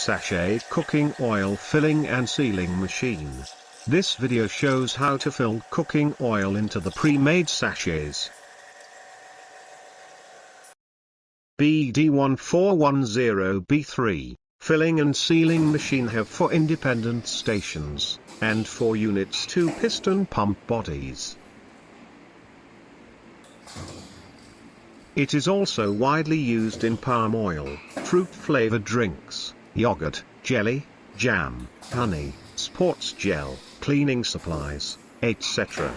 Sachet cooking oil filling and sealing machine. This video shows how to fill cooking oil into the pre-made sachets. BD1410B3, filling and sealing machine have 4 independent stations, and 4 units 2 piston pump bodies. It is also widely used in palm oil, fruit-flavored drinks, yogurt, jelly, jam, honey, sports gel, cleaning supplies, etc.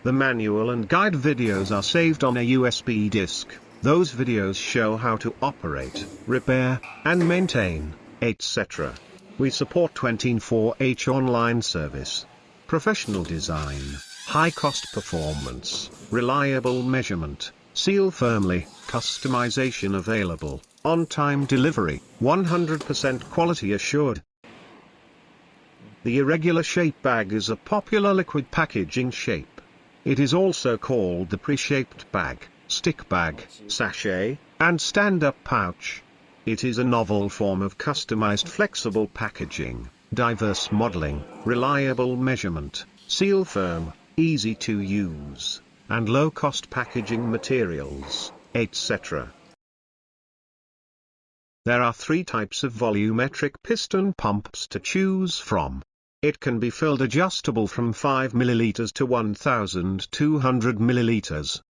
The manual and guide videos are saved on a USB disk. Those videos show how to operate, repair, and maintain, etc. We support 24/7 online service. Professional design, high-cost performance, reliable measurement, seal firmly, customization available, on-time delivery, 100% quality assured. The irregular shape bag is a popular liquid packaging shape. It is also called the pre-shaped bag, stick bag, sachet, and stand-up pouch. It is a novel form of customized flexible packaging, diverse modeling, reliable measurement, seal firm, easy to use, and low-cost packaging materials, etc. There are 3 types of volumetric piston pumps to choose from. It can be filled adjustable from 5 ml to 1200 ml.